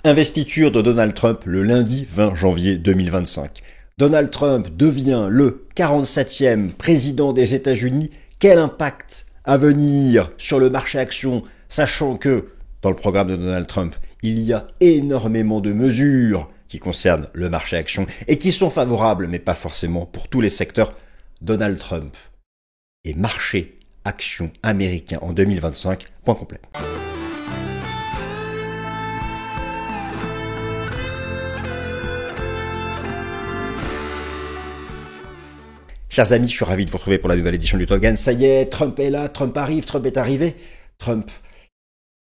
Investiture de Donald Trump le lundi 20 janvier 2025. Donald Trump devient le 47e président des États-Unis. Quel impact à venir sur le marché actions, sachant que dans le programme de Donald Trump, il y a énormément de mesures qui concernent le marché actions et qui sont favorables, mais pas forcément pour tous les secteurs. Donald Trump et marché actions américain en 2025, point complet. Chers amis, je suis ravi de vous retrouver pour la nouvelle édition du Top Gun. Ça y est, Trump est là, Trump arrive, Trump est arrivé. Trump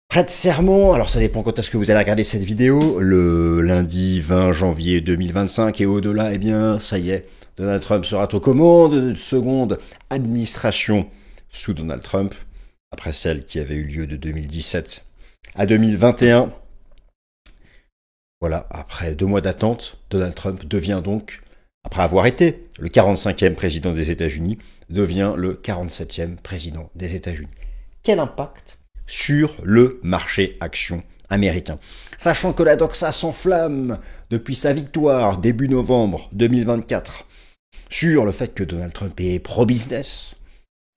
prête serment. Alors ça dépend quand est-ce que vous allez regarder cette vidéo. Le lundi 20 janvier 2025 et au-delà, eh bien, ça y est, Donald Trump sera aux commandes d'une seconde administration sous Donald Trump, après celle qui avait eu lieu de 2017 à 2021. Voilà, après 2 mois d'attente, Donald Trump devient donc, après avoir été le 45e président des États-Unis, devient le 47e président des États-Unis. Quel impact sur le marché action américain? Sachant que la doxa s'enflamme depuis sa victoire début novembre 2024 sur le fait que Donald Trump est pro-business,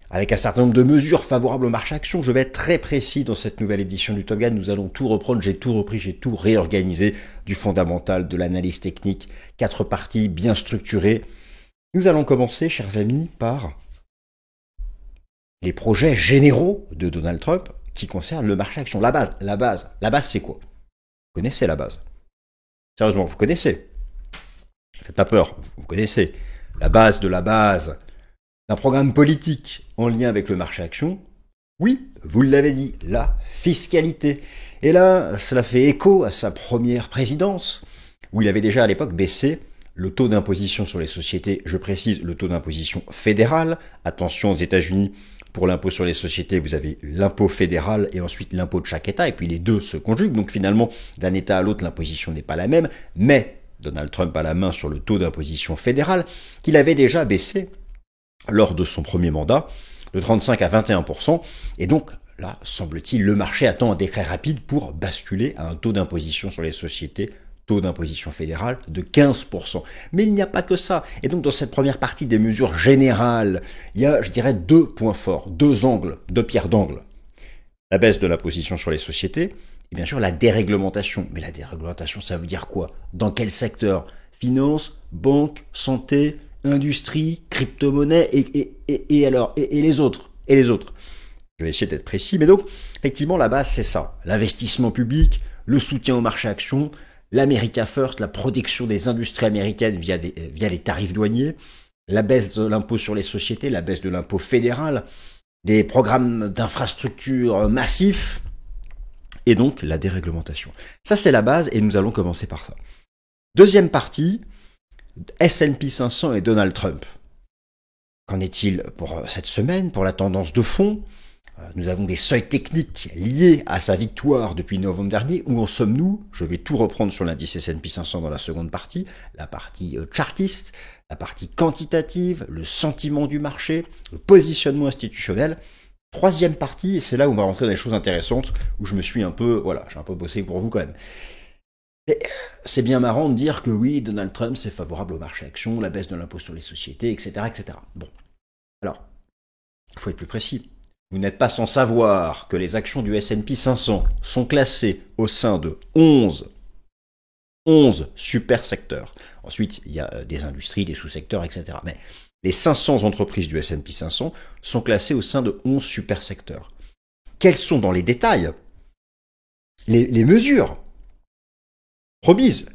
avec un certain nombre de mesures favorables au marché action. Je vais être très précis dans cette nouvelle édition du Top Gun. Nous allons tout reprendre, j'ai tout repris, j'ai tout réorganisé, du fondamental, de l'analyse technique, 4 parties bien structurées. Nous allons commencer, chers amis, par les projets généraux de Donald Trump qui concernent le marché action. La base, c'est quoi? Vous connaissez la base? Sérieusement, vous connaissez? Faites pas peur, vous connaissez. La base de la base d'un programme politique en lien avec le marché action, oui, vous l'avez dit, la fiscalité. Et là, cela fait écho à sa première présidence, où il avait déjà à l'époque baissé le taux d'imposition sur les sociétés, je précise, le taux d'imposition fédéral. Attention, aux États-Unis, pour l'impôt sur les sociétés, vous avez l'impôt fédéral et ensuite l'impôt de chaque État, et puis les deux se conjuguent, donc finalement, d'un État à l'autre, l'imposition n'est pas la même, mais Donald Trump a la main sur le taux d'imposition fédéral, qu'il avait déjà baissé lors de son premier mandat, de 35 à 21%, et donc là, semble-t-il, le marché attend un décret rapide pour basculer à un taux d'imposition sur les sociétés, taux d'imposition fédérale de 15%. Mais il n'y a pas que ça, et donc dans cette première partie des mesures générales, il y a, je dirais, 2 points forts, 2 angles, 2 pierres d'angle. La baisse de l'imposition sur les sociétés, et bien sûr la déréglementation. Mais la déréglementation, ça veut dire quoi? Dans quel secteur? Finance, banque, santé, industrie, crypto-monnaie et les autres. Je vais essayer d'être précis, mais donc, effectivement, la base, c'est ça. L'investissement public, le soutien au marché action, l'America First, la protection des industries américaines via les tarifs douaniers, la baisse de l'impôt sur les sociétés, la baisse de l'impôt fédéral, des programmes d'infrastructure massifs, et donc la déréglementation. Ça, c'est la base, et nous allons commencer par ça. Deuxième partie, S&P 500 et Donald Trump. Qu'en est-il pour cette semaine, pour la tendance de fond? Nous avons des seuils techniques liés à sa victoire depuis novembre dernier. Où en sommes-nous? Je vais tout reprendre sur l'indice S&P 500 dans la seconde partie, la partie chartiste, la partie quantitative, le sentiment du marché, le positionnement institutionnel. Troisième partie, et c'est là où on va rentrer dans des choses intéressantes, où je me suis j'ai un peu bossé pour vous quand même. Et c'est bien marrant de dire que oui, Donald Trump, c'est favorable au marché action, la baisse de l'impôt sur les sociétés, etc., etc. Bon. Alors, il faut être plus précis. Vous n'êtes pas sans savoir que les actions du S&P 500 sont classées au sein de 11 super secteurs. Ensuite, il y a des industries, des sous-secteurs, etc. Mais les 500 entreprises du S&P 500 sont classées au sein de 11 super secteurs. Quels sont dans les détails les mesures promises,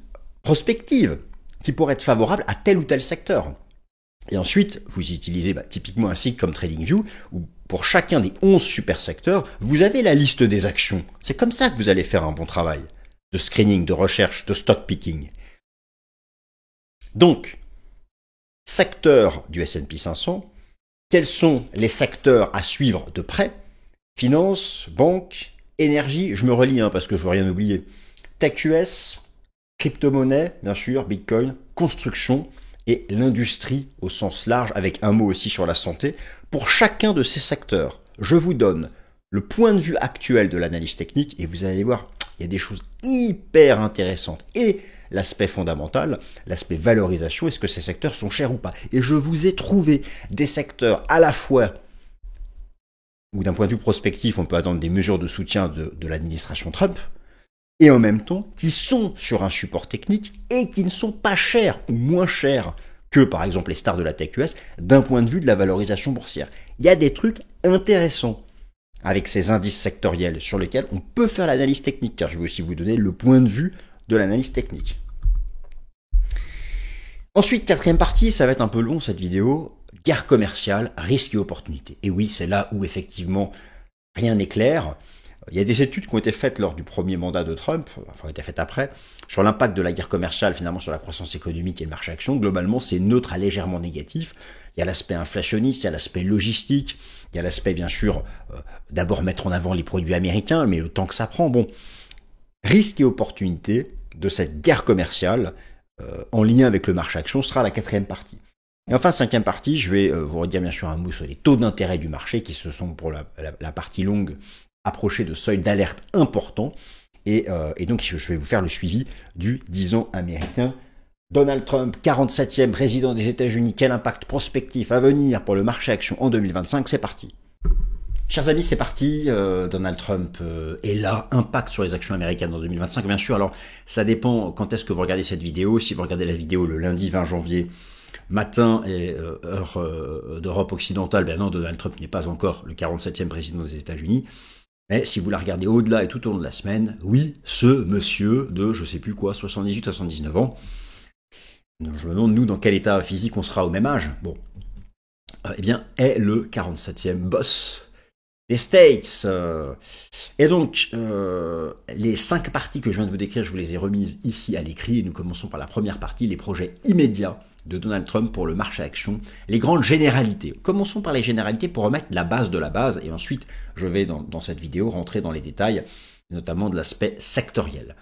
prospectives, qui pourraient être favorables à tel ou tel secteur? Et ensuite, vous utilisez typiquement un site comme TradingView, où pour chacun des 11 super secteurs, vous avez la liste des actions. C'est comme ça que vous allez faire un bon travail de screening, de recherche, de stock picking. Donc, secteur du S&P 500, quels sont les secteurs à suivre de près? Finance, banque, énergie, je me relis parce que je ne veux rien oublier. Tech US, crypto-monnaie, bien sûr, Bitcoin, construction et l'industrie au sens large, avec un mot aussi sur la santé. Pour chacun de ces secteurs, je vous donne le point de vue actuel de l'analyse technique et vous allez voir, il y a des choses hyper intéressantes. Et l'aspect fondamental, l'aspect valorisation, est-ce que ces secteurs sont chers ou pas? Et je vous ai trouvé des secteurs à la fois où d'un point de vue prospectif, on peut attendre des mesures de soutien de l'administration Trump, et en même temps, qui sont sur un support technique et qui ne sont pas chers ou moins chers que, par exemple, les stars de la tech US, d'un point de vue de la valorisation boursière. Il y a des trucs intéressants avec ces indices sectoriels sur lesquels on peut faire l'analyse technique, car je vais aussi vous donner le point de vue de l'analyse technique. Ensuite, quatrième partie, ça va être un peu long cette vidéo, guerre commerciale, risques et opportunités. Et oui, c'est là où effectivement rien n'est clair. Il y a des études qui ont été faites lors du premier mandat de Trump, enfin ont été faites après, sur l'impact de la guerre commerciale finalement sur la croissance économique et le marché action. Globalement, c'est neutre à légèrement négatif. Il y a l'aspect inflationniste, il y a l'aspect logistique, il y a l'aspect bien sûr d'abord mettre en avant les produits américains, mais le temps que ça prend. Bon, risques et opportunités de cette guerre commerciale en lien avec le marché action sera la quatrième partie. Et enfin, cinquième partie, je vais vous redire bien sûr un mot sur les taux d'intérêt du marché qui se sont pour la partie longue approchés de seuils d'alerte importants. Et donc, je vais vous faire le suivi du 10 ans américain. Donald Trump, 47e président des États-Unis, quel impact prospectif à venir pour le marché action en 2025? C'est parti. Chers amis, c'est parti. Donald Trump est là. Impact sur les actions américaines en 2025, bien sûr. Alors, ça dépend quand est-ce que vous regardez cette vidéo. Si vous regardez la vidéo le lundi 20 janvier, matin et heure d'Europe occidentale, ben non, Donald Trump n'est pas encore le 47e président des États-Unis. Mais si vous la regardez au-delà et tout au long de la semaine, oui, ce monsieur de, je sais plus quoi, 78, 79 ans, je me demande, nous, dans quel état physique on sera au même âge, bon, eh bien, est le 47e boss des States. Et donc, les 5 parties que je viens de vous décrire, je vous les ai remises ici à l'écrit, et nous commençons par la première partie, les projets immédiats de Donald Trump pour le marché action, les grandes généralités. Commençons par les généralités pour remettre la base de la base, et ensuite je vais dans cette vidéo rentrer dans les détails, notamment de l'aspect sectoriel.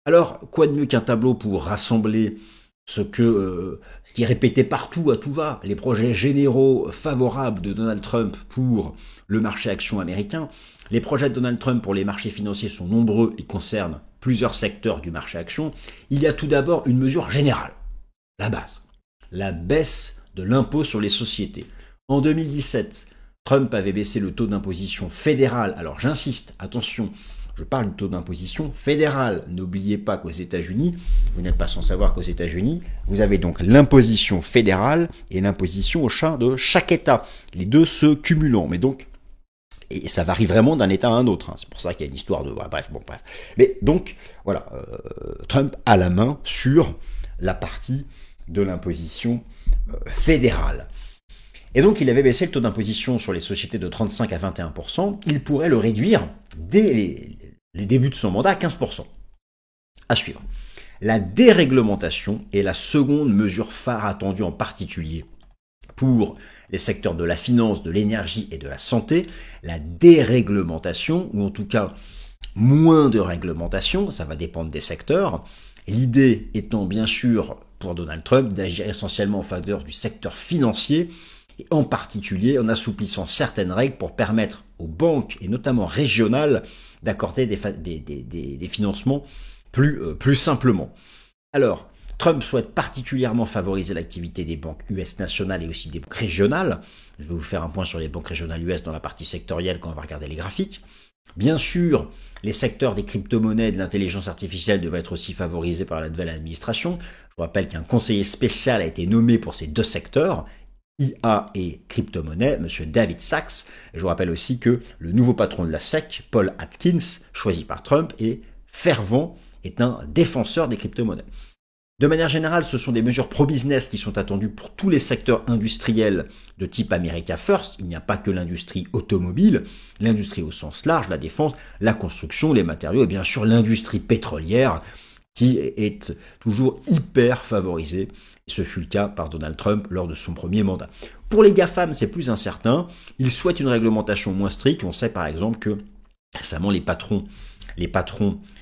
Alors, quoi de mieux qu'un tableau pour rassembler ce qui est répété partout à tout va, les projets généraux favorables de Donald Trump pour le marché action américain. Les projets de Donald Trump pour les marchés financiers sont nombreux et concernent plusieurs secteurs du marché action. Il y a tout d'abord une mesure générale, la base. La baisse de l'impôt sur les sociétés. En 2017, Trump avait baissé le taux d'imposition fédéral. Alors j'insiste, attention, je parle du taux d'imposition fédéral. N'oubliez pas qu'aux États-Unis, vous n'êtes pas sans savoir qu'aux États-Unis, vous avez donc l'imposition fédérale et l'imposition au sein de chaque État. Les deux se cumulant, mais donc, et ça varie vraiment d'un État à un autre. Hein. C'est pour ça qu'il y a une histoire de... Bref. Mais donc, voilà, Trump a la main sur la partie de l'imposition fédérale. Et donc, il avait baissé le taux d'imposition sur les sociétés de 35 à 21%. Il pourrait le réduire dès les débuts de son mandat à 15%. À suivre. La déréglementation est la seconde mesure phare attendue en particulier pour les secteurs de la finance, de l'énergie et de la santé. La déréglementation, ou en tout cas moins de réglementation, ça va dépendre des secteurs. L'idée étant bien sûr pour Donald Trump d'agir essentiellement en faveur du secteur financier et en particulier en assouplissant certaines règles pour permettre aux banques et notamment régionales d'accorder des financements plus simplement. Alors, Trump souhaite particulièrement favoriser l'activité des banques US nationales et aussi des banques régionales. Je vais vous faire un point sur les banques régionales US dans la partie sectorielle quand on va regarder les graphiques. Bien sûr, les secteurs des crypto-monnaies et de l'intelligence artificielle devraient être aussi favorisés par la nouvelle administration. Je vous rappelle qu'un conseiller spécial a été nommé pour ces deux secteurs, IA et crypto-monnaie, M. David Sachs. Et je vous rappelle aussi que le nouveau patron de la SEC, Paul Atkins, choisi par Trump, est un défenseur des crypto-monnaies. De manière générale, ce sont des mesures pro-business qui sont attendues pour tous les secteurs industriels de type America First. Il n'y a pas que l'industrie automobile, l'industrie au sens large, la défense, la construction, les matériaux et bien sûr l'industrie pétrolière qui est toujours hyper favorisée. Ce fut le cas par Donald Trump lors de son premier mandat. Pour les GAFAM, c'est plus incertain. Il souhaite une réglementation moins stricte. On sait par exemple que récemment les patrons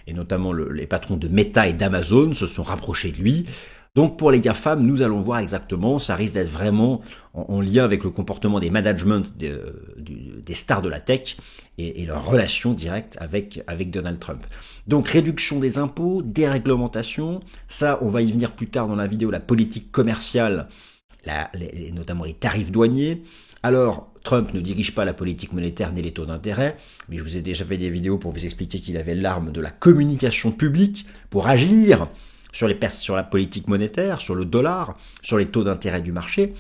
et notamment les patrons de Meta et d'Amazon se sont rapprochés de lui. Donc pour les GAFAM, nous allons voir exactement, ça risque d'être vraiment en lien avec le comportement des managements des stars de la tech et leur relation directe avec Donald Trump. Donc réduction des impôts, déréglementation, ça on va y venir plus tard dans la vidéo, la politique commerciale, notamment les tarifs douaniers. Alors, Trump ne dirige pas la politique monétaire ni les taux d'intérêt, mais je vous ai déjà fait des vidéos pour vous expliquer qu'il avait l'arme de la communication publique pour agir sur la politique monétaire, sur le dollar, sur les taux d'intérêt du marché,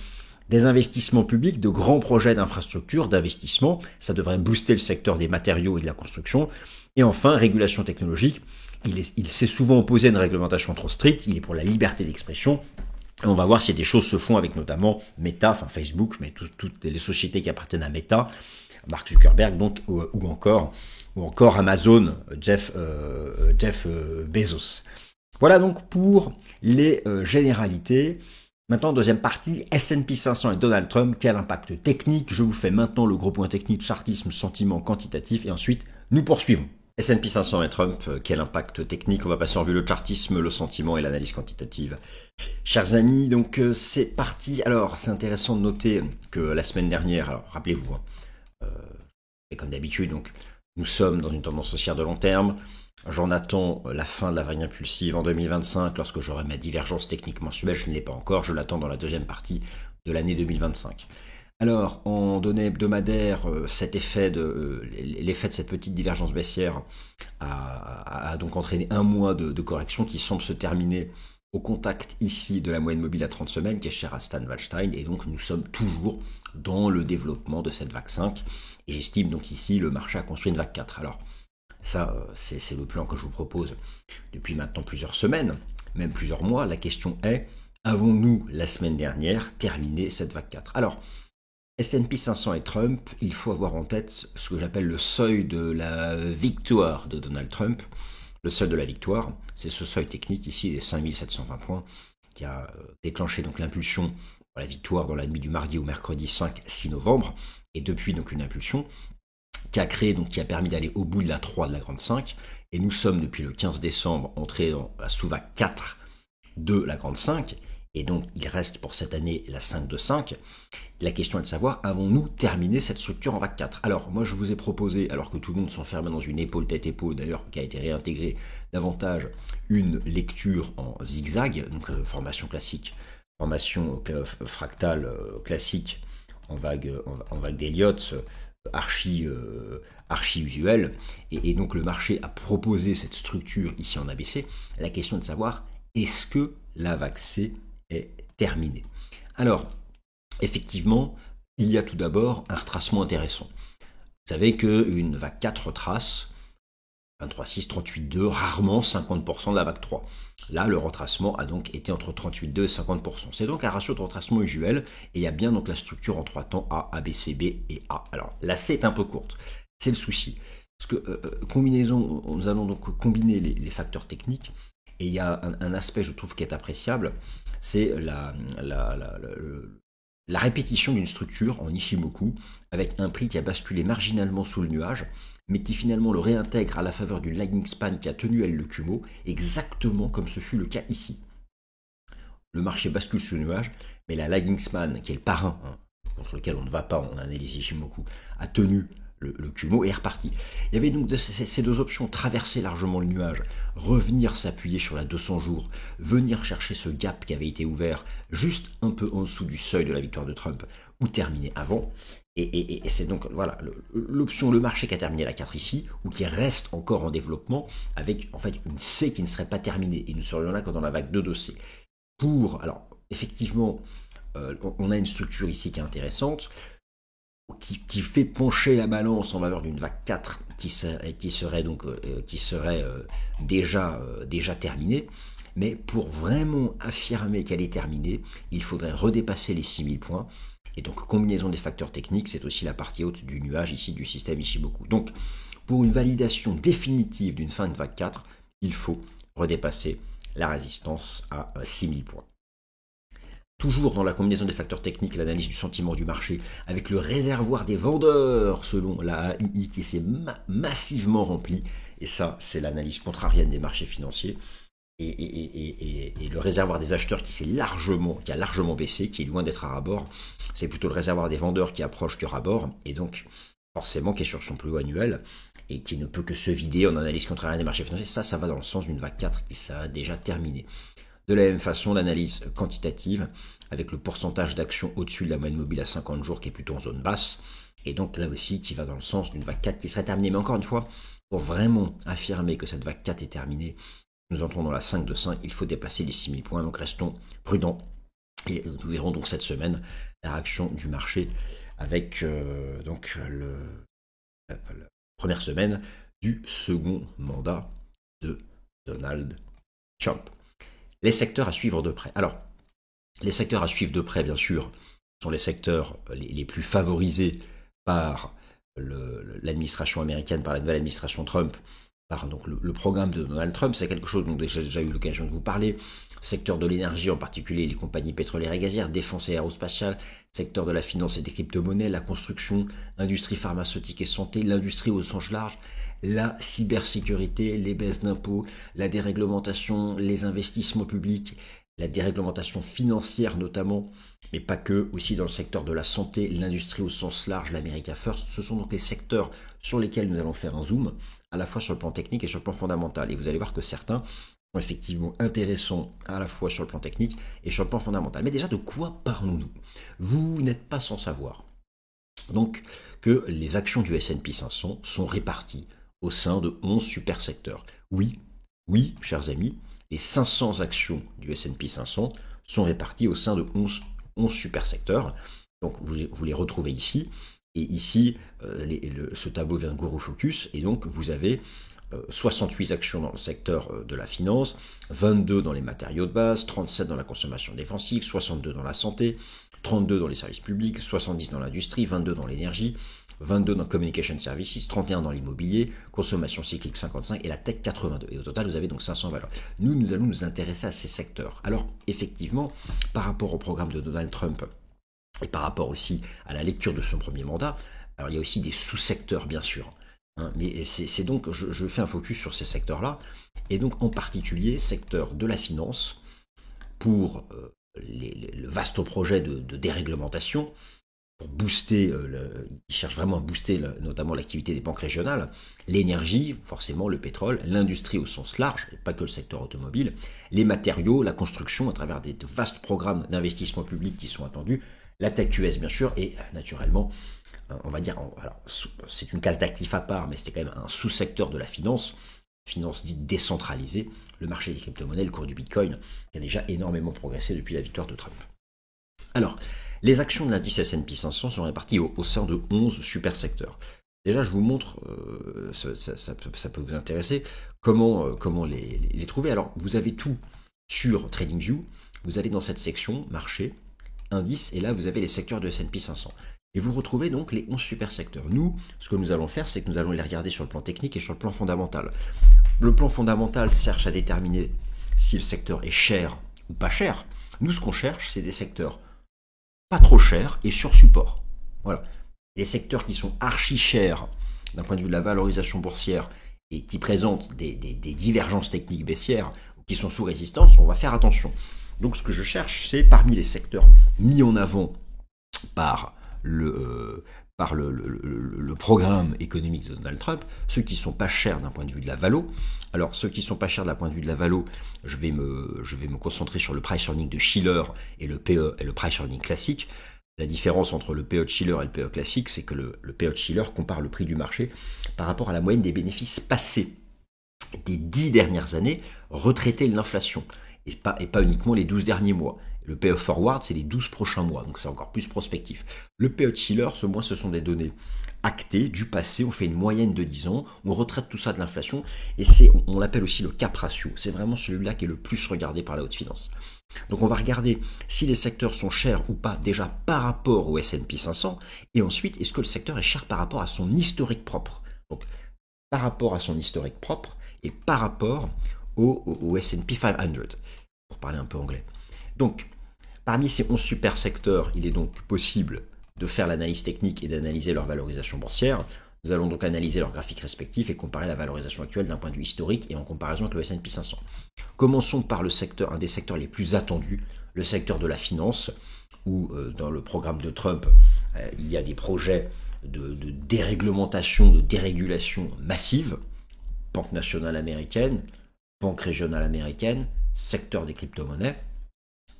des investissements publics, de grands projets d'infrastructure, d'investissement, ça devrait booster le secteur des matériaux et de la construction. Et enfin, régulation technologique, il s'est souvent opposé à une réglementation trop stricte, il est pour la liberté d'expression. Et on va voir si des choses se font avec notamment Meta, enfin Facebook, mais toutes les sociétés qui appartiennent à Meta, Mark Zuckerberg donc, ou encore Amazon, Jeff Bezos. Voilà donc pour les généralités. Maintenant, deuxième partie, S&P 500 et Donald Trump, quel impact technique? Je vous fais maintenant le gros point technique, chartisme, sentiment, quantitatif, et ensuite nous poursuivons. S&P 500 et Trump, quel impact technique? On va passer en vue le chartisme, le sentiment et l'analyse quantitative. Chers amis, donc c'est parti. Alors, c'est intéressant de noter que la semaine dernière, alors rappelez-vous, et comme d'habitude, donc nous sommes dans une tendance haussière de long terme. J'en attends la fin de la vague impulsive en 2025, lorsque j'aurai ma divergence technique mensuelle. Je ne l'ai pas encore, je l'attends dans la deuxième partie de l'année 2025. Alors, en données hebdomadaires, l'effet de cette petite divergence baissière a donc entraîné un mois de correction qui semble se terminer au contact ici de la moyenne mobile à 30 semaines, qui est chère à Stan Waldstein, et donc nous sommes toujours dans le développement de cette vague 5, et j'estime donc ici le marché a construit une vague 4. Alors, ça, c'est le plan que je vous propose depuis maintenant plusieurs semaines, même plusieurs mois. La question est, avons-nous, la semaine dernière, terminé cette vague 4? Alors, S&P 500 et Trump, il faut avoir en tête ce que j'appelle le seuil de la victoire de Donald Trump. Le seuil de la victoire, c'est ce seuil technique ici des 5720 points qui a déclenché donc l'impulsion pour la victoire dans la nuit du mardi au mercredi 5-6 novembre. Et depuis donc une impulsion qui a permis d'aller au bout de la 3 de la grande 5. Et nous sommes depuis le 15 décembre entrés dans la sous-vague 4 de la grande 5. Et donc, il reste pour cette année la 5 de 5. La question est de savoir, avons-nous terminé cette structure en vague 4? Alors, moi, je vous ai proposé, alors que tout le monde s'enferme dans une épaule tête-épaule, d'ailleurs, qui a été réintégrée davantage, une lecture en zigzag, donc formation classique, formation fractale classique en vague d'Elliott, archi usuelle. Et donc, le marché a proposé cette structure ici en ABC. La question est de savoir, est-ce que la vague C est terminée? Alors, effectivement, il y a tout d'abord un retracement intéressant. Vous savez qu'une vague 4 retrace 23,6, 38,2, rarement 50% de la vague 3. Là, le retracement a donc été entre 38,2 et 50%. C'est donc un ratio de retracement usuel, et il y a bien donc la structure en 3 temps A, B, C, B et A. Alors, la C est un peu courte, c'est le souci. Parce que nous allons donc combiner les facteurs techniques, et il y a un aspect, je trouve, qui est appréciable, c'est la répétition d'une structure en Ishimoku avec un prix qui a basculé marginalement sous le nuage, mais qui finalement le réintègre à la faveur du lagging span qui a tenu elle le Kumo, exactement comme ce fut le cas ici. Le marché bascule sous le nuage, mais la lagging span, qui est le parrain, contre lequel on ne va pas en analyse Ishimoku, a tenu le Kumo et est reparti. Il y avait donc ces deux options, traverser largement le nuage, revenir s'appuyer sur la 200 jours, venir chercher ce gap qui avait été ouvert juste un peu en dessous du seuil de la victoire de Trump, ou terminer avant. Et c'est donc voilà l'option, le marché qui a terminé la 4 ici, ou qui reste encore en développement, avec en fait une C qui ne serait pas terminée, et nous serions là que dans la vague 2 de C. Alors effectivement, on a une structure ici qui est intéressante, qui fait pencher la balance en faveur d'une vague 4 qui serait déjà terminée. Mais pour vraiment affirmer qu'elle est terminée, il faudrait redépasser les 6000 points. Et donc, combinaison des facteurs techniques, c'est aussi la partie haute du nuage ici du système Ishimoku. Donc, pour une validation définitive d'une fin de vague 4, il faut redépasser la résistance à 6000 points. Toujours dans la combinaison des facteurs techniques et l'analyse du sentiment du marché, avec le réservoir des vendeurs selon la AII qui s'est massivement rempli, et ça c'est l'analyse contrarienne des marchés financiers, et le réservoir des acheteurs qui a largement baissé, qui est loin d'être à ras-bord, c'est plutôt le réservoir des vendeurs qui approche du ras-bord, et donc forcément qui est sur son plus haut annuel, et qui ne peut que se vider en analyse contrarienne des marchés financiers. Ça va dans le sens d'une vague 4 qui s'est déjà terminée. De la même façon, l'analyse quantitative, avec le pourcentage d'actions au-dessus de la moyenne mobile à 50 jours qui est plutôt en zone basse, et donc là aussi qui va dans le sens d'une vague 4 qui serait terminée. Mais encore une fois, pour vraiment affirmer que cette vague 4 est terminée, nous entrons dans la 5 de 5, il faut dépasser les 6000 points, donc restons prudents. Et nous verrons donc cette semaine la réaction du marché avec la première semaine du second mandat de Donald Trump. Les secteurs à suivre de près. Alors, les secteurs à suivre de près, bien sûr, sont les secteurs les plus favorisés par l'administration américaine, par la nouvelle administration Trump, par donc, le programme de Donald Trump. C'est quelque chose dont j'ai déjà eu l'occasion de vous parler. Secteur de l'énergie, en particulier les compagnies pétrolières et gazières, défense et aérospatiale, secteur de la finance et des crypto-monnaies, la construction, industrie pharmaceutique et santé, l'industrie au sens large, la cybersécurité, les baisses d'impôts, la déréglementation, les investissements publics, la déréglementation financière notamment, mais pas que, aussi dans le secteur de la santé, l'industrie au sens large, l'America First. Ce sont donc les secteurs sur lesquels nous allons faire un zoom, à la fois sur le plan technique et sur le plan fondamental. Et vous allez voir que certains sont effectivement intéressants à la fois sur le plan technique et sur le plan fondamental. Mais déjà, de quoi parlons-nous? Vous n'êtes pas sans savoir donc que les actions du S&P 500 sont réparties au sein de 11 super secteurs. Oui, chers amis, les 500 actions du S&P 500 sont réparties au sein de 11 super secteurs. Donc vous les retrouvez ici. Et ici, ce tableau vient de Guru Focus. Et donc vous avez 68 actions dans le secteur de la finance, 22 dans les matériaux de base, 37 dans la consommation défensive, 62 dans la santé, 32 dans les services publics, 70 dans l'industrie, 22 dans l'énergie, 22 dans Communication Services, 31 dans l'immobilier, consommation cyclique 55 et la tech 82. Et au total, vous avez donc 500 valeurs. Nous allons nous intéresser à ces secteurs. Alors, effectivement, par rapport au programme de Donald Trump et par rapport aussi à la lecture de son premier mandat, alors il y a aussi des sous-secteurs, bien sûr. Mais c'est donc, je fais un focus sur ces secteurs-là, et donc en particulier secteur de la finance, pour le vaste projet de déréglementation, pour booster, ils cherchent vraiment à booster notamment l'activité des banques régionales, l'énergie, forcément le pétrole, l'industrie au sens large, et pas que le secteur automobile, les matériaux, la construction à travers des vastes programmes d'investissement public qui sont attendus, la tech US bien sûr, et naturellement, on va dire, alors, c'est une case d'actifs à part, mais c'était quand même un sous-secteur de la finance dite décentralisée, le marché des crypto-monnaies, le cours du Bitcoin, qui a déjà énormément progressé depuis la victoire de Trump. Alors, les actions de l'indice S&P 500 sont réparties au sein de 11 super secteurs. Déjà, je vous montre, ça peut vous intéresser, comment les trouver. Alors, vous avez tout sur TradingView, vous allez dans cette section, marché, indice, et là, vous avez les secteurs de S&P 500. Et vous retrouvez donc les 11 super secteurs. Nous, ce que nous allons faire, c'est que nous allons les regarder sur le plan technique et sur le plan fondamental. Le plan fondamental cherche à déterminer si le secteur est cher ou pas cher. Nous, ce qu'on cherche, c'est des secteurs pas trop chers et sur support. Voilà. Les secteurs qui sont archi chers d'un point de vue de la valorisation boursière et qui présentent des divergences techniques baissières ou qui sont sous résistance, on va faire attention. Donc, ce que je cherche, c'est parmi les secteurs mis en avant par le programme économique de Donald Trump, ceux qui sont pas chers d'un point de vue de la valo. Alors, ceux qui sont pas chers d'un point de vue de la valo, je vais me concentrer sur le price earning de Shiller et le PE et le price earning classique. La différence entre le PE de Shiller et le PE classique, c'est que le PE de Shiller compare le prix du marché par rapport à la moyenne des bénéfices passés des 10 dernières années, retraités de l'inflation, et pas uniquement les 12 derniers mois. Le PE forward, c'est les 12 prochains mois, donc c'est encore plus prospectif. Le PE de Shiller, ce sont des données actées du passé, on fait une moyenne de 10 ans, on retraite tout ça de l'inflation, et on l'appelle aussi le cap ratio. C'est vraiment celui-là qui est le plus regardé par la haute finance. Donc on va regarder si les secteurs sont chers ou pas déjà par rapport au S&P 500, et ensuite, est-ce que le secteur est cher par rapport à son historique propre. Donc par rapport à son historique propre, et par rapport au S&P 500, pour parler un peu anglais. Donc, parmi ces 11 super secteurs, il est donc possible de faire l'analyse technique et d'analyser leur valorisation boursière. Nous allons donc analyser leurs graphiques respectifs et comparer la valorisation actuelle d'un point de vue historique et en comparaison avec le S&P 500. Commençons par le secteur, un des secteurs les plus attendus, le secteur de la finance, où dans le programme de Trump, il y a des projets de déréglementation, de dérégulation massive, Banque nationale américaine, Banque régionale américaine, secteur des crypto-monnaies.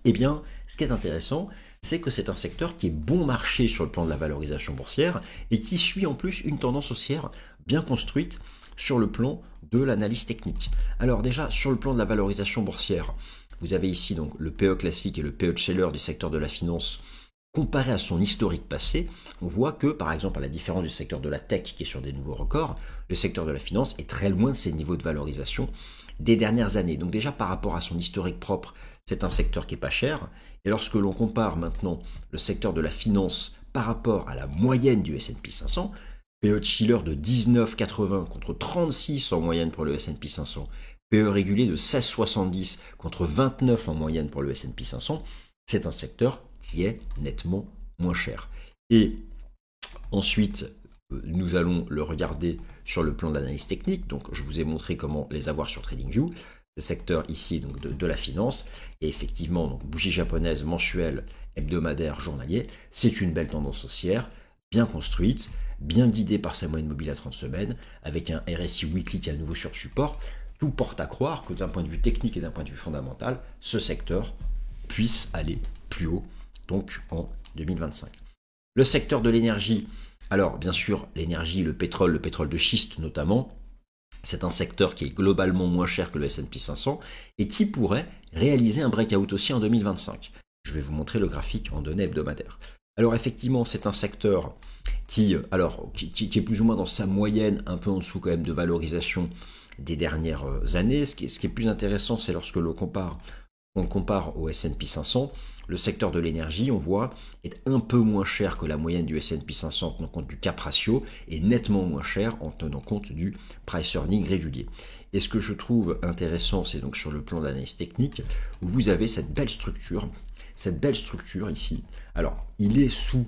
Eh bien, ce qui est intéressant, c'est que c'est un secteur qui est bon marché sur le plan de la valorisation boursière et qui suit en plus une tendance haussière bien construite sur le plan de l'analyse technique. Alors déjà, sur le plan de la valorisation boursière, vous avez ici donc le PE classique et le PE Scheller du secteur de la finance. Comparé à son historique passé, on voit que, par exemple, à la différence du secteur de la tech qui est sur des nouveaux records, le secteur de la finance est très loin de ses niveaux de valorisation des dernières années. Donc déjà, par rapport à son historique propre, c'est un secteur qui est pas cher. Et lorsque l'on compare maintenant le secteur de la finance par rapport à la moyenne du S&P 500, PE de Schiller de 19,80 contre 36 en moyenne pour le S&P 500, PE régulier de 16,70 contre 29 en moyenne pour le S&P 500, c'est un secteur qui est nettement moins cher. Et ensuite, nous allons le regarder sur le plan d'analyse technique. Donc, je vous ai montré comment les avoir sur TradingView. Le secteur ici donc de la finance. Et effectivement, donc, bougie japonaise mensuelle, hebdomadaire, journalier. C'est une belle tendance haussière, bien construite, bien guidée par sa moyenne mobile à 30 semaines, avec un RSI weekly qui est à nouveau sur support. Tout porte à croire que d'un point de vue technique et d'un point de vue fondamental, ce secteur puisse aller plus haut, donc en 2025. Le secteur de l'énergie, alors bien sûr l'énergie, le pétrole de schiste notamment, c'est un secteur qui est globalement moins cher que le S&P 500 et qui pourrait réaliser un breakout aussi en 2025. Je vais vous montrer le graphique en données hebdomadaires. Alors effectivement, c'est un secteur qui est plus ou moins dans sa moyenne, un peu en dessous quand même de valorisation des dernières années. Ce qui est plus intéressant, c'est lorsque l'on compare au S&P 500, le secteur de l'énergie, on voit, est un peu moins cher que la moyenne du S&P 500 en tenant compte du cap ratio et nettement moins cher en tenant compte du price earning régulier. Et ce que je trouve intéressant, c'est donc sur le plan de l'analyse technique, où vous avez cette belle structure ici. Alors, il est sous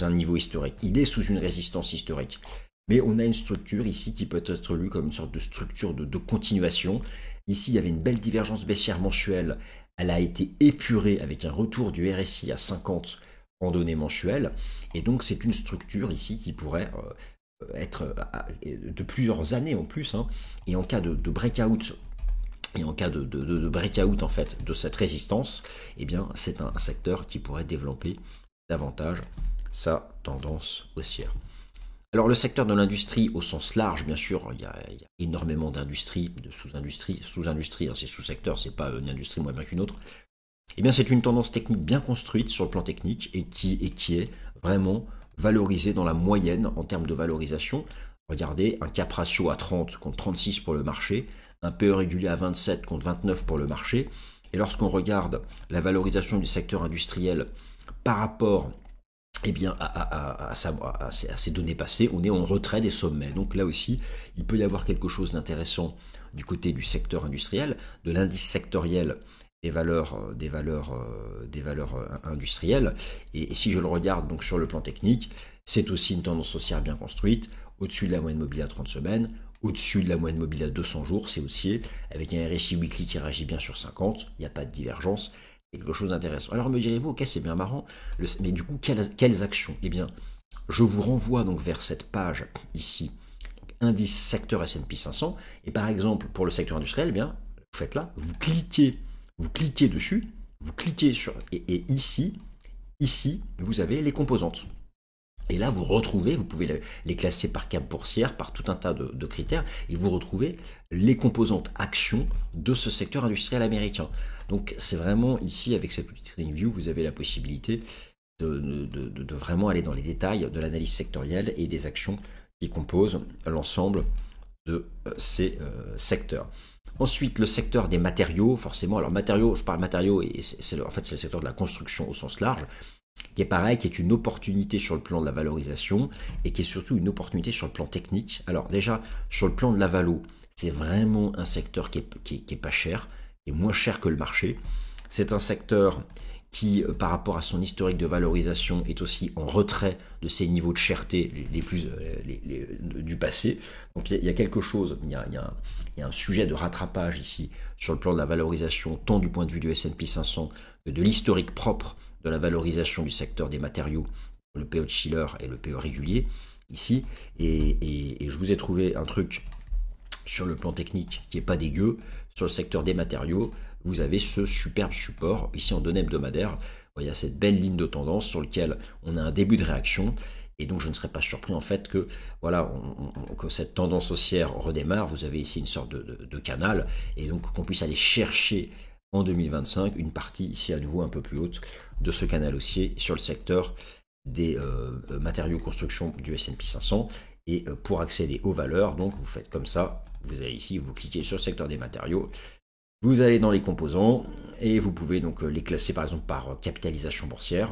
un niveau historique, il est sous une résistance historique. Mais on a une structure ici qui peut être lue comme une sorte de structure de continuation. Ici, il y avait une belle divergence baissière mensuelle. Elle a été épurée avec un retour du RSI à 50 en données mensuelles. Et donc, c'est une structure ici qui pourrait être de plusieurs années en plus. Et en cas de breakout, en fait de cette résistance, eh bien, c'est un secteur qui pourrait développer davantage sa tendance haussière. Alors le secteur de l'industrie au sens large, bien sûr, il y a énormément d'industries, de sous-industries, c'est sous-secteur, c'est pas une industrie moins bien qu'une autre. Eh bien c'est une tendance technique bien construite sur le plan technique et qui est vraiment valorisée dans la moyenne en termes de valorisation. Regardez, un cap ratio à 30 contre 36 pour le marché, un PE régulier à 27 contre 29 pour le marché. Et lorsqu'on regarde la valorisation du secteur industriel par rapport à ces données passées, on est en retrait des sommets. Donc là aussi, il peut y avoir quelque chose d'intéressant du côté du secteur industriel, de l'indice sectoriel des valeurs industrielles. Et si je le regarde donc sur le plan technique, c'est aussi une tendance haussière bien construite, au-dessus de la moyenne mobile à 30 semaines, au-dessus de la moyenne mobile à 200 jours, c'est haussier, avec un RSI weekly qui réagit bien sur 50, il n'y a pas de divergence. Quelque chose d'intéressant. Alors me direz-vous, ok, c'est bien marrant, mais du coup, quelles actions? Eh bien, je vous renvoie donc vers cette page ici, donc indice secteur S&P 500, et par exemple, pour le secteur industriel, eh bien, vous faites là, vous cliquez dessus, vous cliquez sur, et ici, vous avez les composantes. Et là, vous pouvez les classer par cap boursière, par tout un tas de critères, et vous retrouvez les composantes actions de ce secteur industriel américain. Donc c'est vraiment ici, avec cette petite TradingView, vous avez la possibilité de vraiment aller dans les détails de l'analyse sectorielle et des actions qui composent l'ensemble de ces secteurs. Ensuite, le secteur des matériaux, forcément. Alors matériaux, je parle matériaux, et c'est le secteur de la construction au sens large, qui est pareil, qui est une opportunité sur le plan de la valorisation et qui est surtout une opportunité sur le plan technique. Alors déjà, sur le plan de la valo, c'est vraiment un secteur qui est pas cher, qui est moins cher que le marché. C'est un secteur qui, par rapport à son historique de valorisation, est aussi en retrait de ses niveaux de cherté du passé. Donc il y a quelque chose, il y a un sujet de rattrapage ici sur le plan de la valorisation, tant du point de vue du S&P 500 que de l'historique propre de la valorisation du secteur des matériaux, le PE de Shiller et le PE régulier, ici. Et je vous ai trouvé un truc sur le plan technique qui n'est pas dégueu. Sur le secteur des matériaux, vous avez ce superbe support, ici en données hebdomadaires. Il y a cette belle ligne de tendance sur laquelle on a un début de réaction. Et donc je ne serais pas surpris en fait que, voilà, que cette tendance haussière redémarre. Vous avez ici une sorte de canal, et donc qu'on puisse aller chercher en 2025 une partie ici à nouveau un peu plus haute de ce canal haussier sur le secteur des matériaux construction du S&P 500. Et pour accéder aux valeurs, donc vous faites comme ça, vous allez ici, vous cliquez sur le secteur des matériaux, vous allez dans les composants et vous pouvez donc les classer par exemple par capitalisation boursière.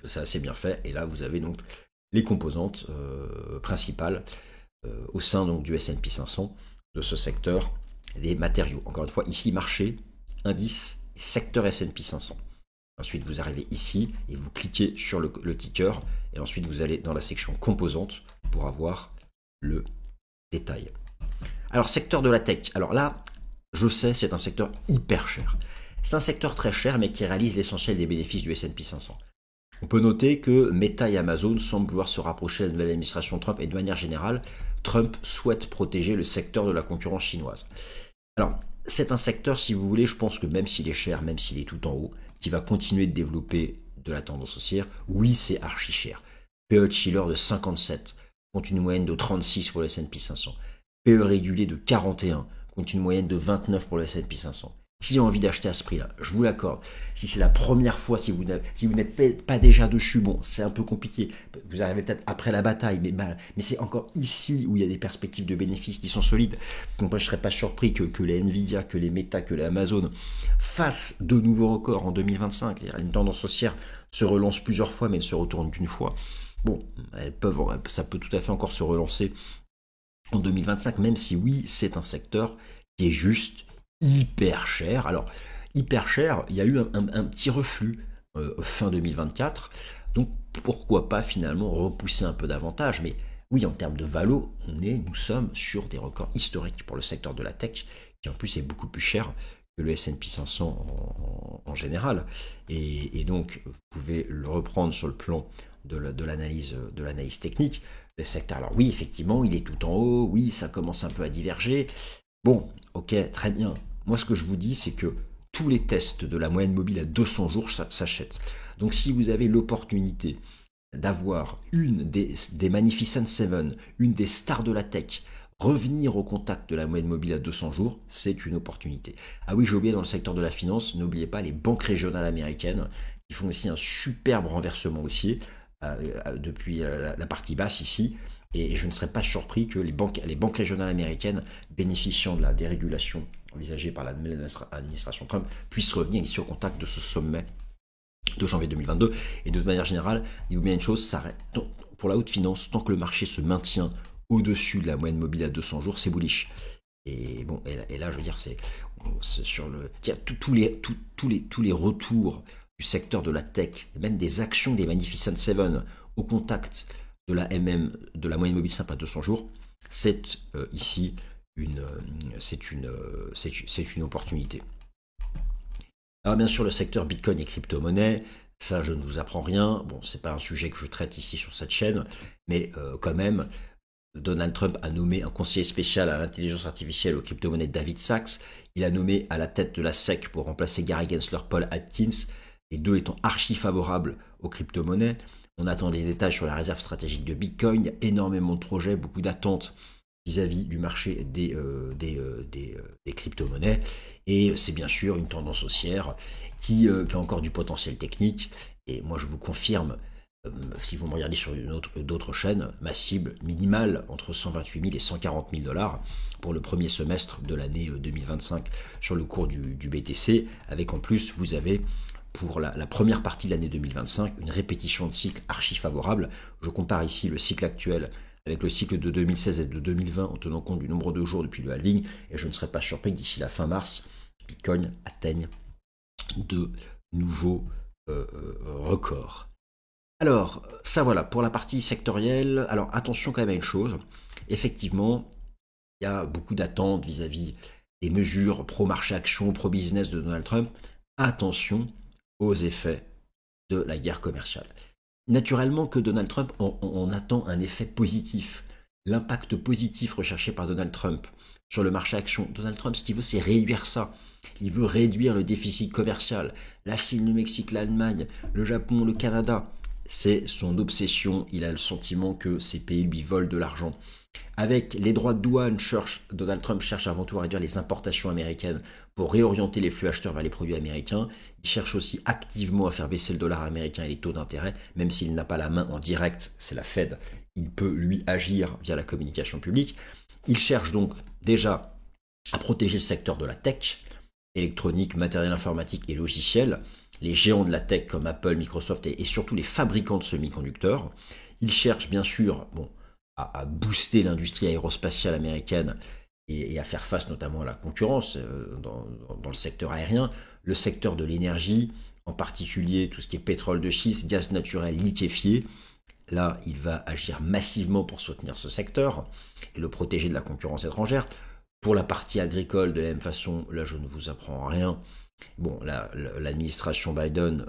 C'est assez bien fait, et là vous avez donc les composantes principales au sein donc du S&P 500 de ce secteur des matériaux. Encore une fois, ici marché, indice, secteur S&P 500. Ensuite, vous arrivez ici et vous cliquez sur le ticker, et ensuite vous allez dans la section composantes pour avoir le détail. Alors, secteur de la tech. Alors là, je sais, c'est un secteur hyper cher. C'est un secteur très cher, mais qui réalise l'essentiel des bénéfices du S&P 500. On peut noter que Meta et Amazon semblent vouloir se rapprocher de la nouvelle administration Trump, et de manière générale, Trump souhaite protéger le secteur de la concurrence chinoise. Alors, c'est un secteur, si vous voulez, je pense que même s'il est cher, même s'il est tout en haut, qui va continuer de développer de la tendance haussière, oui, c'est archi cher. PE de Shiller de 57, contre une moyenne de 36 pour le S&P 500. PE régulier de 41, contre une moyenne de 29 pour le S&P 500. Qui a envie d'acheter à ce prix-là? Je vous l'accorde. Si c'est la première fois, si vous n'êtes pas déjà dessus, bon, c'est un peu compliqué. Vous arrivez peut-être après la bataille, mais c'est encore ici où il y a des perspectives de bénéfices qui sont solides. Donc moi, je ne serais pas surpris que les Nvidia, que les Meta, que les Amazon fassent de nouveaux records en 2025. Une tendance haussière se relance plusieurs fois, mais ne se retourne qu'une fois. Bon, ça peut tout à fait encore se relancer en 2025, même si oui, c'est un secteur qui est juste hyper cher. Alors, hyper cher, il y a eu un petit reflux fin 2024, donc pourquoi pas finalement repousser un peu davantage. Mais oui, en termes de valo, nous sommes sur des records historiques pour le secteur de la tech, qui en plus est beaucoup plus cher que le S&P 500 en général. Et donc, vous pouvez le reprendre sur le plan de l'analyse technique. Le secteur, alors oui, effectivement, il est tout en haut, oui, ça commence un peu à diverger. Bon, ok, très bien. Moi, ce que je vous dis, c'est que tous les tests de la moyenne mobile à 200 jours s'achètent. Donc, si vous avez l'opportunité d'avoir une des Magnificent Seven, une des stars de la tech, revenir au contact de la moyenne mobile à 200 jours, c'est une opportunité. Ah oui, j'ai oublié, dans le secteur de la finance, n'oubliez pas les banques régionales américaines qui font aussi un superbe renversement haussier depuis la partie basse ici. Et je ne serais pas surpris que les banques régionales américaines, bénéficiant de la dérégulation envisagée par la nouvelle administration Trump, puissent revenir ici au contact de ce sommet de janvier 2022. Et de manière générale, dites-vous bien une chose, pour la haute finance, tant que le marché se maintient au-dessus de la moyenne mobile à 200 jours, c'est bullish. Et bon, et là, je veux dire, c'est sur le, tous les retours du secteur de la tech, même des actions des Magnificent Seven au contact de la MM, de la moyenne mobile simple à 200 jours, c'est ici une opportunité. Alors bien sûr, le secteur Bitcoin et crypto-monnaie, ça je ne vous apprends rien. Bon, c'est pas un sujet que je traite ici sur cette chaîne, mais quand même, Donald Trump a nommé un conseiller spécial à l'intelligence artificielle aux crypto-monnaies, David Sachs. Il a nommé à la tête de la SEC pour remplacer Gary Gensler Paul Atkins, les deux étant archi favorables aux crypto-monnaies. On attend des détails sur la réserve stratégique de Bitcoin. Il y a énormément de projets, beaucoup d'attentes vis-à-vis du marché des crypto-monnaies. Et c'est bien sûr une tendance haussière qui a encore du potentiel technique. Et moi, je vous confirme, si vous me regardez sur d'autres chaînes, ma cible minimale entre 128 000 et 140 000 $ pour le premier semestre de l'année 2025 sur le cours du BTC. Avec en plus, vous avez pour la première partie de l'année 2025, une répétition de cycle archi favorable. Je compare ici le cycle actuel avec le cycle de 2016 et de 2020 en tenant compte du nombre de jours depuis le halving, et je ne serais pas surpris que d'ici la fin mars, Bitcoin atteigne de nouveau record. Alors, ça voilà, pour la partie sectorielle. Alors, attention quand même à une chose. Effectivement, il y a beaucoup d'attentes vis-à-vis des mesures pro-marché action, pro-business de Donald Trump. Attention aux effets de la guerre commerciale. Naturellement que Donald Trump, on attend un effet positif. L'impact positif recherché par Donald Trump sur le marché action. Donald Trump, ce qu'il veut, c'est réduire ça. Il veut réduire le déficit commercial. La Chine, le Mexique, l'Allemagne, le Japon, le Canada. C'est son obsession. Il a le sentiment que ces pays lui volent de l'argent. Avec les droits de douane, Donald Trump cherche avant tout à réduire les importations américaines pour réorienter les flux acheteurs vers les produits américains. Il cherche aussi activement à faire baisser le dollar américain et les taux d'intérêt, même s'il n'a pas la main en direct, c'est la Fed. Il peut, lui, agir via la communication publique. Il cherche donc déjà à protéger le secteur de la tech, électronique, matériel informatique et logiciel, les géants de la tech comme Apple, Microsoft et surtout les fabricants de semi-conducteurs. Il cherche bien sûr à booster l'industrie aérospatiale américaine et à faire face notamment à la concurrence dans le secteur aérien, le secteur de l'énergie, en particulier tout ce qui est pétrole de schiste, gaz naturel liquéfié. Là, il va agir massivement pour soutenir ce secteur et le protéger de la concurrence étrangère. Pour la partie agricole, de la même façon, là je ne vous apprends rien. Bon, l'administration Biden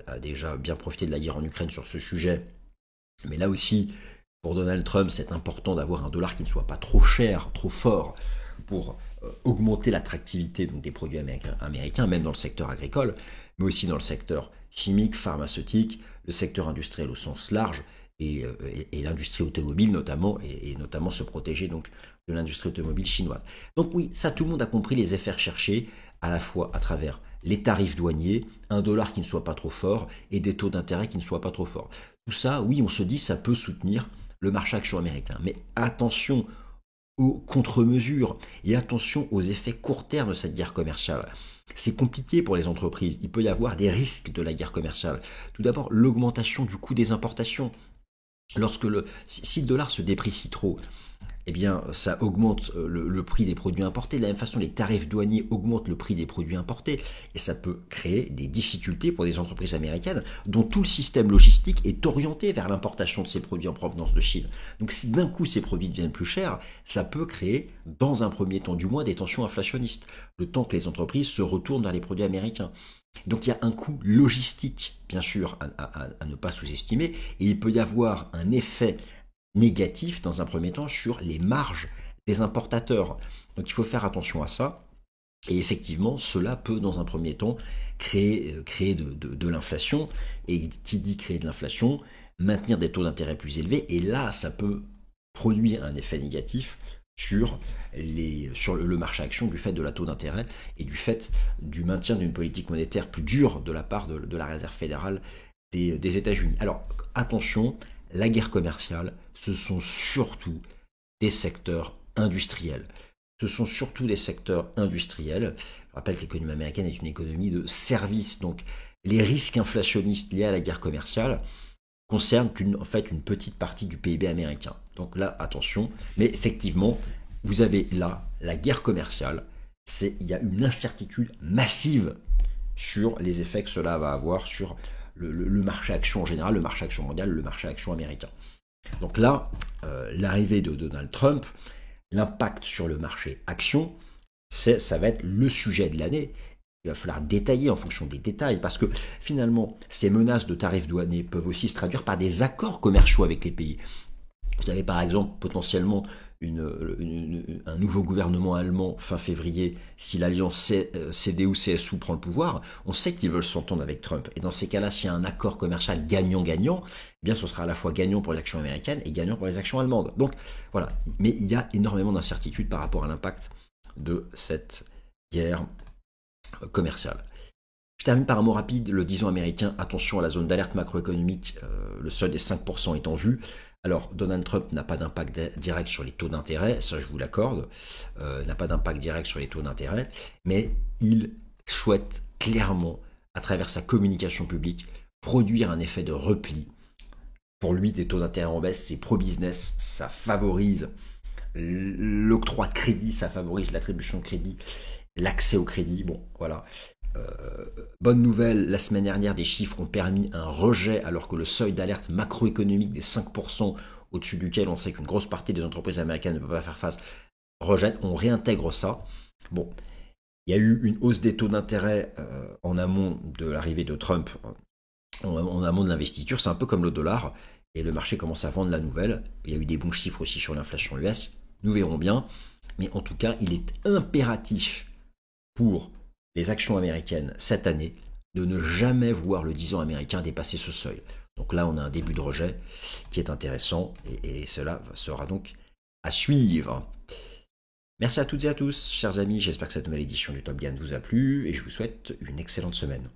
a déjà bien profité de la guerre en Ukraine sur ce sujet, mais là aussi, pour Donald Trump, c'est important d'avoir un dollar qui ne soit pas trop cher, trop fort, pour augmenter l'attractivité des produits américains, même dans le secteur agricole, mais aussi dans le secteur chimique, pharmaceutique, le secteur industriel au sens large, et l'industrie automobile notamment, et notamment se protéger donc de l'industrie automobile chinoise. Donc oui, ça tout le monde a compris les effets recherchés, à la fois à travers les tarifs douaniers, un dollar qui ne soit pas trop fort, et des taux d'intérêt qui ne soient pas trop forts. Tout ça, oui, on se dit, ça peut soutenir le marché action américain. Mais attention aux contre-mesures et attention aux effets court terme de cette guerre commerciale. C'est compliqué pour les entreprises. Il peut y avoir des risques de la guerre commerciale. Tout d'abord, l'augmentation du coût des importations. Si le dollar se déprécie trop, eh bien, ça augmente le prix des produits importés. De la même façon, les tarifs douaniers augmentent le prix des produits importés. Et ça peut créer des difficultés pour des entreprises américaines dont tout le système logistique est orienté vers l'importation de ces produits en provenance de Chine. Donc si d'un coup ces produits deviennent plus chers, ça peut créer, dans un premier temps du moins, des tensions inflationnistes. Le temps que les entreprises se retournent vers les produits américains. Donc il y a un coût logistique, bien sûr, à ne pas sous-estimer. Et il peut y avoir un effet négatif dans un premier temps sur les marges des importateurs. Donc il faut faire attention à ça. Et effectivement, cela peut dans un premier temps créer de l'inflation. Et qui dit créer de l'inflation, maintenir des taux d'intérêt plus élevés. Et là, ça peut produire un effet négatif sur le marché action du fait de la taux d'intérêt et du fait du maintien d'une politique monétaire plus dure de la part de la Réserve fédérale des États-Unis. Alors attention, la guerre commerciale, ce sont surtout des secteurs industriels. Ce sont surtout des secteurs industriels. Je rappelle que l'économie américaine est une économie de services. Donc les risques inflationnistes liés à la guerre commerciale concernent en fait une petite partie du PIB américain. Donc là, attention. Mais effectivement, vous avez là la guerre commerciale. Il y a une incertitude massive sur les effets que cela va avoir sur le marché action en général, le marché action mondial, le marché action américain. Donc là, l'arrivée de Donald Trump, l'impact sur le marché action, ça va être le sujet de l'année. Il va falloir détailler en fonction des détails, parce que finalement, ces menaces de tarifs douaniers peuvent aussi se traduire par des accords commerciaux avec les pays. Vous avez par exemple potentiellement un nouveau gouvernement allemand fin février, si l'alliance CDU-CSU prend le pouvoir, on sait qu'ils veulent s'entendre avec Trump. Et dans ces cas-là, s'il y a un accord commercial gagnant-gagnant, eh bien ce sera à la fois gagnant pour les actions américaines et gagnant pour les actions allemandes. Donc voilà, mais il y a énormément d'incertitudes par rapport à l'impact de cette guerre commerciale. Je termine par un mot rapide, le 10 ans américain, attention à la zone d'alerte macroéconomique, le seuil des 5% est en vue. Alors, Donald Trump n'a pas d'impact direct sur les taux d'intérêt, ça je vous l'accorde, n'a pas d'impact direct sur les taux d'intérêt, mais il souhaite clairement, à travers sa communication publique, produire un effet de repli. Pour lui, des taux d'intérêt en baisse, c'est pro-business, ça favorise l'octroi de crédit, ça favorise l'attribution de crédit, l'accès au crédit, bon, voilà. Bonne nouvelle, la semaine dernière, des chiffres ont permis un rejet alors que le seuil d'alerte macroéconomique des 5% au-dessus duquel on sait qu'une grosse partie des entreprises américaines ne peut pas faire face, rejette, on réintègre ça. Bon, il y a eu une hausse des taux d'intérêt en amont de l'arrivée de Trump, en amont de l'investiture, c'est un peu comme le dollar, et le marché commence à vendre la nouvelle. Il y a eu des bons chiffres aussi sur l'inflation US, nous verrons bien, mais en tout cas, il est impératif pour les actions américaines cette année de ne jamais voir le 10 ans américain dépasser ce seuil. Donc là, on a un début de rejet qui est intéressant, et cela sera donc à suivre. Merci à toutes et à tous, chers amis, j'espère que cette nouvelle édition du Top Gun vous a plu, et je vous souhaite une excellente semaine.